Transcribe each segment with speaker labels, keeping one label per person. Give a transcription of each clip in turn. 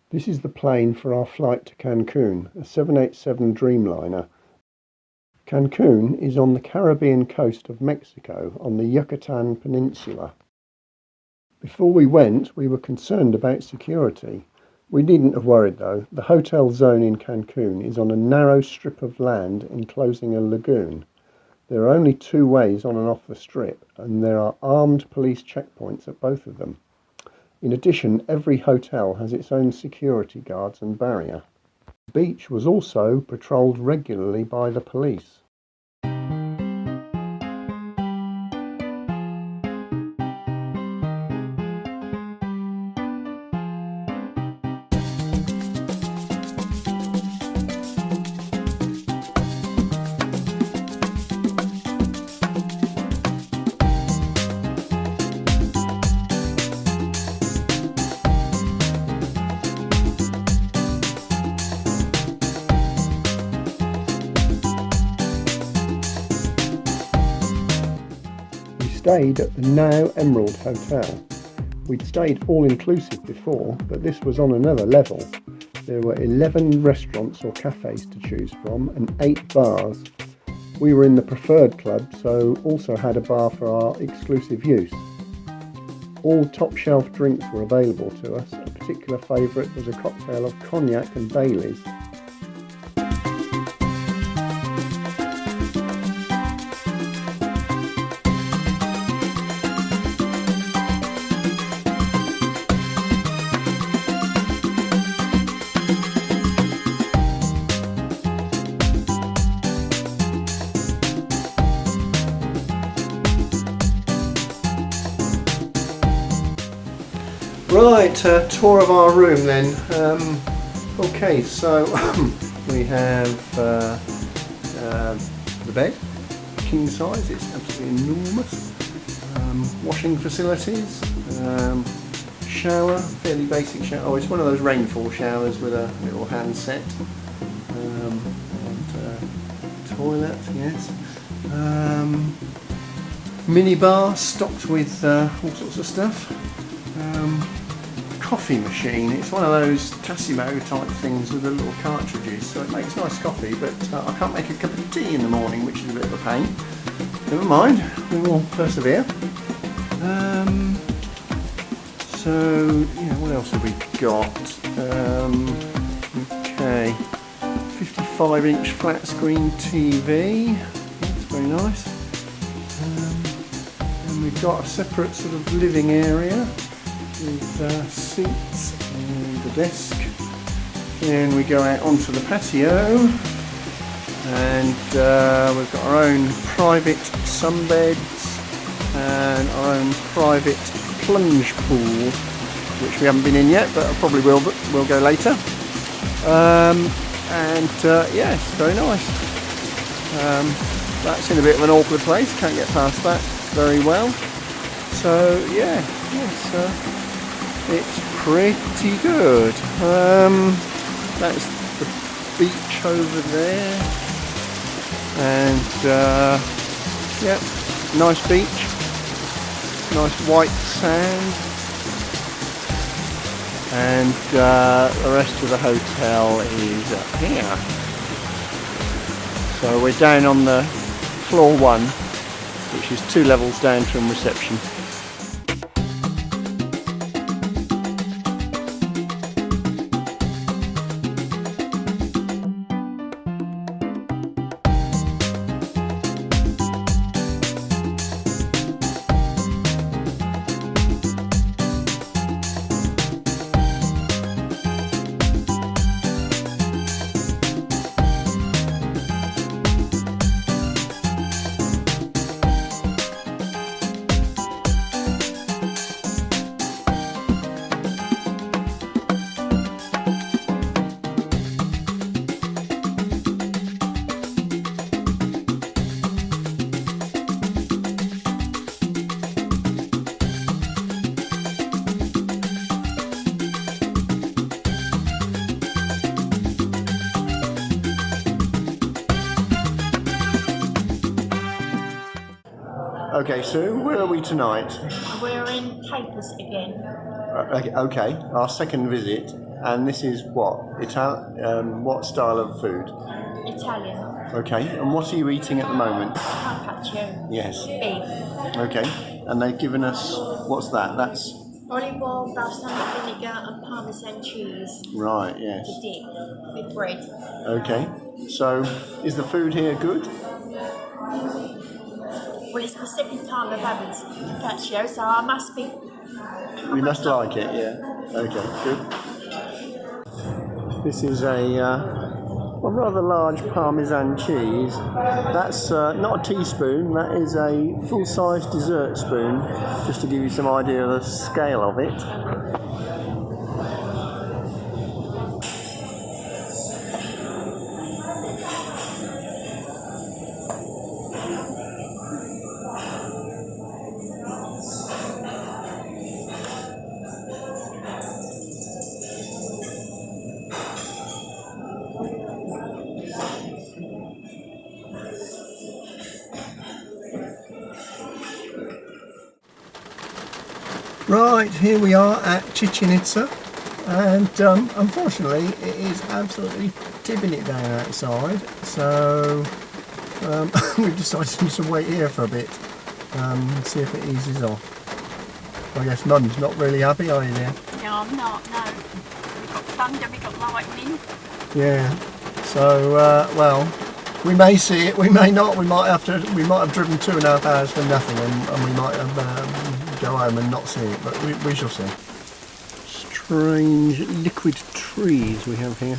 Speaker 1: This is the plane for our flight to Cancun, a 787 Dreamliner. Cancun is on the Caribbean coast of Mexico on the Yucatan Peninsula. Before we went, we were concerned about security. We needn't have worried though. The hotel zone in Cancun is on a narrow strip of land enclosing a lagoon. There are only two ways on and off the strip, and there are armed police checkpoints at both of them. In addition, every hotel has its own security guards and barrier. The beach was also patrolled regularly by the police. Stayed at the now Emerald Hotel. We'd stayed all-inclusive before, but this was on another level. There were 11 restaurants or cafes to choose from and 8 bars. We were in the preferred club, so also had a bar for our exclusive use. All top-shelf drinks were available to us. A particular favourite was a cocktail of cognac and Baileys. Right, tour of our room then. Okay, so we have the bed, king size, it's absolutely enormous. Washing facilities, shower, fairly basic shower. Oh, it's one of those rainfall showers with a little handset. And toilet, yes. Mini bar stocked with all sorts of stuff. Coffee machine, it's one of those Tassimo type things with the little cartridges, so it makes nice coffee, but I can't make a cup of tea in the morning, which is a bit of a pain. Never mind, we will persevere. So, yeah, what else have we got? Okay, 55-inch flat screen TV, that's very nice. And we've got a separate sort of living area with seats and a desk. Then we go out onto the patio and we've got our own private sunbeds and our own private plunge pool, which we haven't been in yet, but I probably will, but we'll go later. Yes, very nice. That's in a bit of an awkward place, can't get past that very well. So yeah, yes. It's pretty good. That's the beach over there, and yeah, nice beach, nice white sand, and the rest of the hotel is up here. So we're down on the floor 1, which is 2 levels down from reception. Okay, Sue, where are we tonight?
Speaker 2: We're in Capers again.
Speaker 1: Okay, our second visit. And this is what? What style of food?
Speaker 2: Italian.
Speaker 1: Okay, and what are you eating at the moment?
Speaker 2: Carpaccio.
Speaker 1: Yes.
Speaker 2: Beef.
Speaker 1: Okay, and they've given us, what's that? That's...
Speaker 2: Olive oil, balsamic vinegar and Parmesan cheese.
Speaker 1: Right, yes.
Speaker 2: To dip with bread.
Speaker 1: Okay, so is the food here good?
Speaker 2: Well, it's the second time I've had carpaccio, so I must be...
Speaker 1: You must like it, yeah. Okay, good. This is a rather large Parmesan cheese. That's not a teaspoon, that is a full-size dessert spoon, just to give you some idea of the scale of it. Right, here we are at Chichen Itza, and unfortunately it is absolutely tipping it down outside, so we've decided to wait here for a bit and see if it eases off. I guess Mum's not really happy, are you, dear?
Speaker 2: No, I'm not, no. We've got thunder, we've got lightning.
Speaker 1: Yeah, so well, we may see it, we may not. We might have driven 2.5 hours for nothing, and we might have go home and not see it, but we shall see. Strange liquid trees we have here.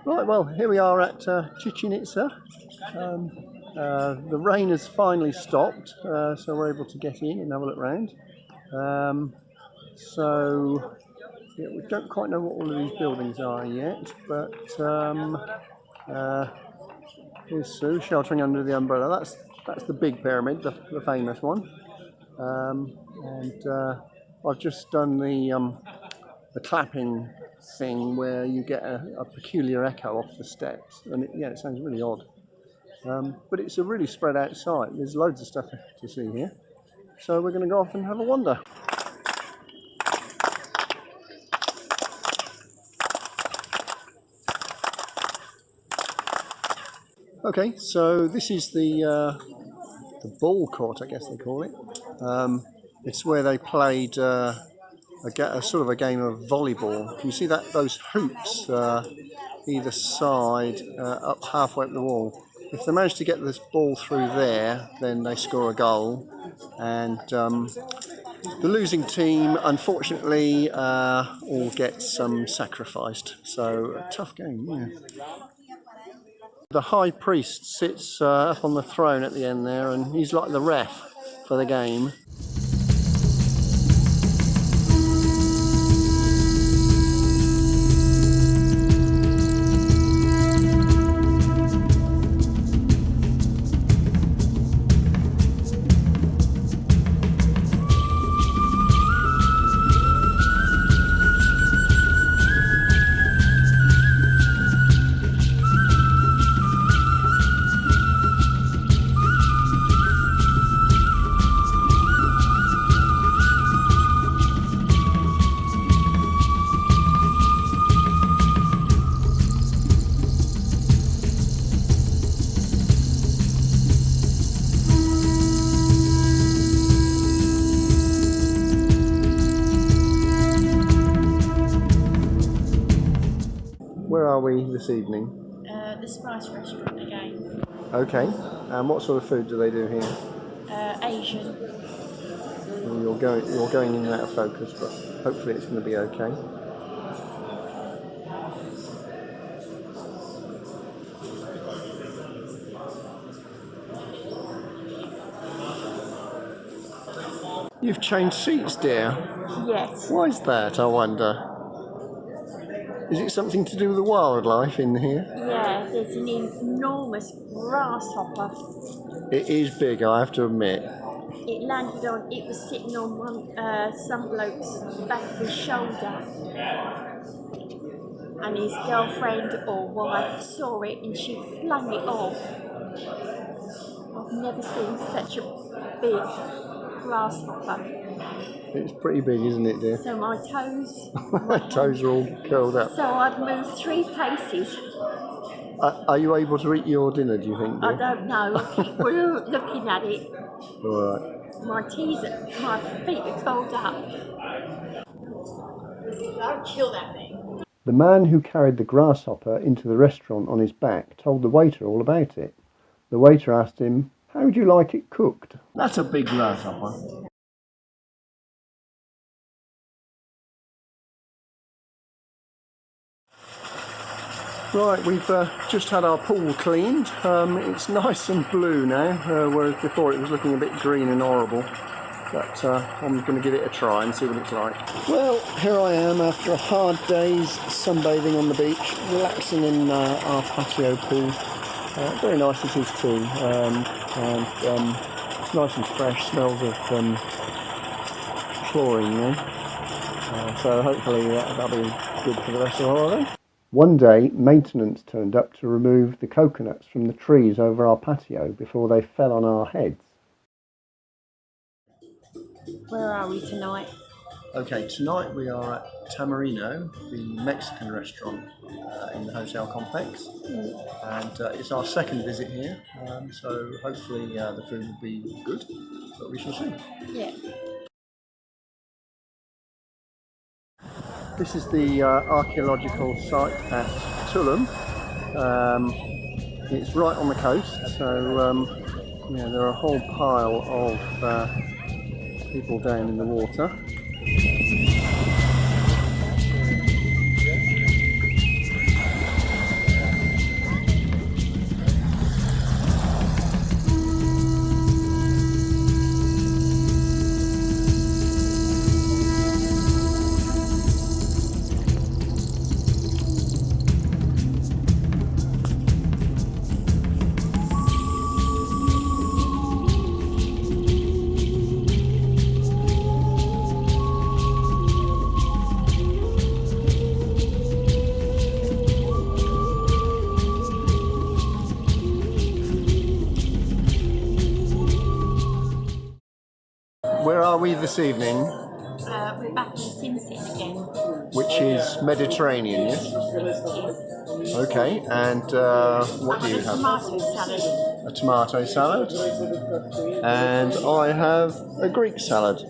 Speaker 1: Right, well, here we are at Chichen Itza. The rain has finally stopped, so we're able to get in and have a look round. So yeah, we don't quite know what all of these buildings are yet, but here's Sue sheltering under the umbrella. That's the big pyramid, the famous one. And I've just done the clapping thing where you get a peculiar echo off the steps, and it sounds really odd. But it's a really spread out site. There's loads of stuff to see here. So we're going to go off and have a wander. Okay, so this is the ball court, I guess they call it. It's where they played a sort of a game of volleyball. Can you see those hoops either side up halfway up the wall? If they manage to get this ball through there, then they score a goal, and the losing team, unfortunately, all gets sacrificed. So a tough game, yeah. The high priest sits up on the throne at the end there, and he's like the ref for the game. Where are we this evening?
Speaker 2: The Spice Restaurant again.
Speaker 1: Okay, and what sort of food do they do here?
Speaker 2: Asian.
Speaker 1: Well, you're going in and out of focus, but hopefully it's going to be okay. You've changed seats, dear.
Speaker 2: Yes.
Speaker 1: Why is that, I wonder? Is it something to do with the wildlife in here?
Speaker 2: Yeah, there's an enormous grasshopper.
Speaker 1: It is big, I have to admit.
Speaker 2: It was sitting on some bloke's back of his shoulder. And his girlfriend or wife saw it and she flung it off. I've never seen such a big grasshopper.
Speaker 1: It's pretty big, isn't it, dear?
Speaker 2: So my toes,
Speaker 1: Toes are all curled up.
Speaker 2: so I'd moved 3 paces.
Speaker 1: Are you able to eat your dinner, do you think, dear?
Speaker 2: I don't know. I keep looking at it.
Speaker 1: All right.
Speaker 2: My feet are curled up. Don't kill that thing.
Speaker 1: The man who carried the grasshopper into the restaurant on his back told the waiter all about it. The waiter asked him, "How would you like it cooked?" That's a big grasshopper. Right, we've just had our pool cleaned. It's nice and blue now, whereas before it was looking a bit green and horrible. But I'm going to give it a try and see what it's like. Well, here I am after a hard day's sunbathing on the beach, relaxing in our patio pool. Very nice it is too, and it's nice and fresh, smells of chlorine, you know? So hopefully that'll be good for the rest of the holiday. One day, maintenance turned up to remove the coconuts from the trees over our patio before they fell on our heads.
Speaker 2: Where are we tonight?
Speaker 1: Okay, tonight we are at Tamarino, the Mexican restaurant in the hotel complex, and it's our second visit here, so hopefully the food will be good, but we shall see.
Speaker 2: Yeah.
Speaker 1: This is the archaeological site at Tulum. It's right on the coast, so yeah, there are a whole pile of people down in the water. Where are we this evening?
Speaker 2: We're back in Sin Sin again.
Speaker 1: Which is Mediterranean, yes?
Speaker 2: Yes.
Speaker 1: Okay, and what do you have?
Speaker 2: Tomato salad.
Speaker 1: A tomato salad. And I have a Greek salad.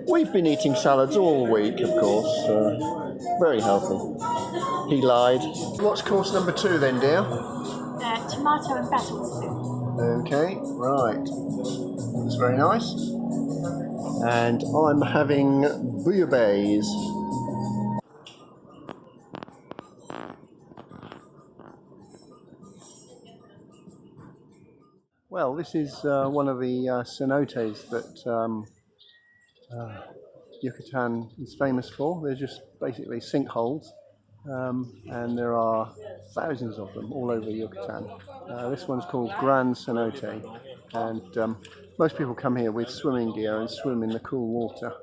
Speaker 1: We've been eating salads all week, of course. Very healthy. He lied. What's course number 2 then, dear?
Speaker 2: Tomato and basil soup.
Speaker 1: Okay, right. That's very nice. And I'm having bouillabaisse. Well, this is one of the cenotes that Yucatan is famous for. They're just basically sinkholes, and there are thousands of them all over Yucatan. This one's called Gran Cenote, and most people come here with swimming gear and swim in the cool water.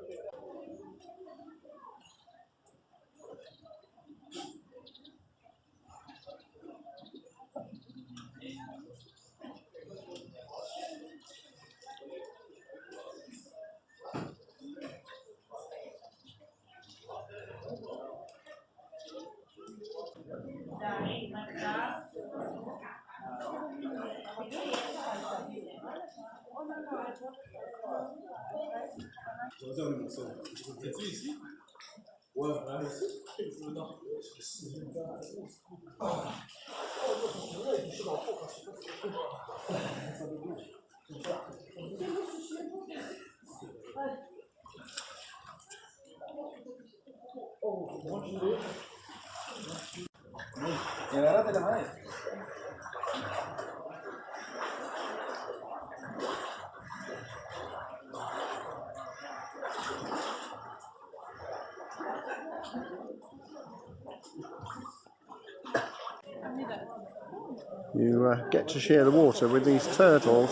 Speaker 1: You get to share the water with these turtles.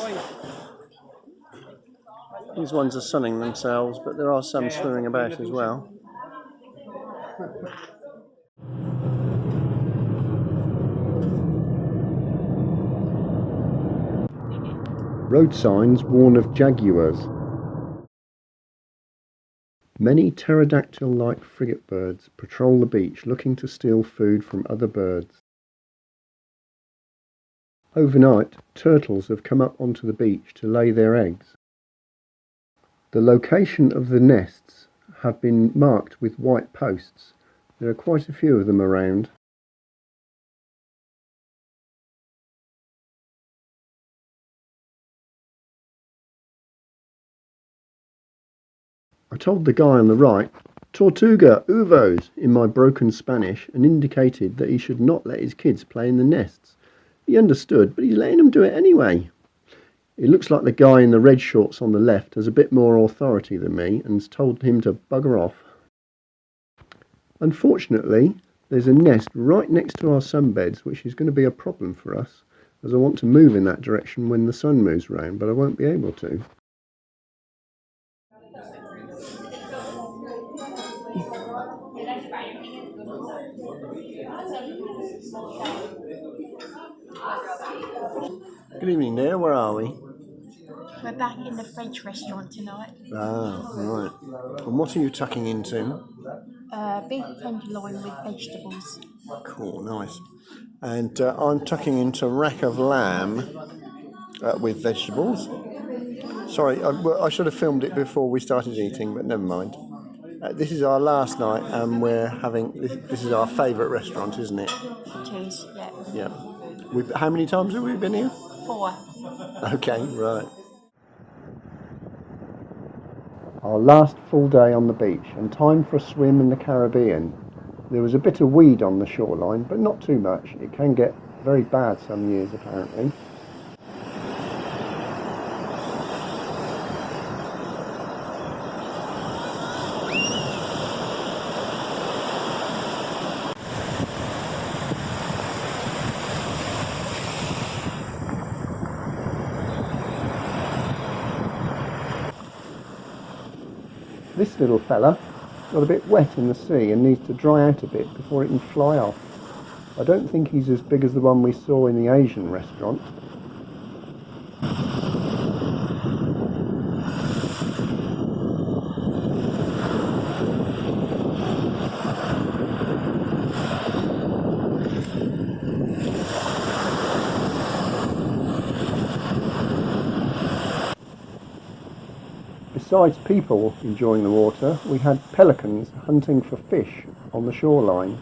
Speaker 1: These ones are sunning themselves, but there are some swimming about as well. Road signs warn of jaguars. Many pterodactyl-like frigate birds patrol the beach looking to steal food from other birds. Overnight, turtles have come up onto the beach to lay their eggs. The location of the nests have been marked with white posts. There are quite a few of them around. I told the guy on the right, "Tortuga, uvos," in my broken Spanish, and indicated that he should not let his kids play in the nests. He understood, but he's letting them do it anyway. It looks like the guy in the red shorts on the left has a bit more authority than me and's told him to bugger off. Unfortunately, there's a nest right next to our sunbeds, which is going to be a problem for us, as I want to move in that direction when the sun moves round, but I won't be able to. Good evening there, where are we?
Speaker 2: We're back in the French restaurant tonight.
Speaker 1: Ah, right. And what are you tucking into?
Speaker 2: Beef tenderloin with vegetables.
Speaker 1: Cool, nice. And I'm tucking into rack of lamb with vegetables. Sorry, I should have filmed it before we started eating, but never mind. This is our last night, and we're having. This is our favourite restaurant, isn't it?
Speaker 2: Cheese, yeah.
Speaker 1: Yeah. How many times have we been here?
Speaker 2: 4.
Speaker 1: Okay, right. Our last full day on the beach, and time for a swim in the Caribbean. There was a bit of weed on the shoreline, but not too much. It can get very bad some years, apparently. This little fella got a bit wet in the sea and needs to dry out a bit before it can fly off. I don't think he's as big as the one we saw in the Asian restaurant. Besides people enjoying the water, we had pelicans hunting for fish on the shoreline.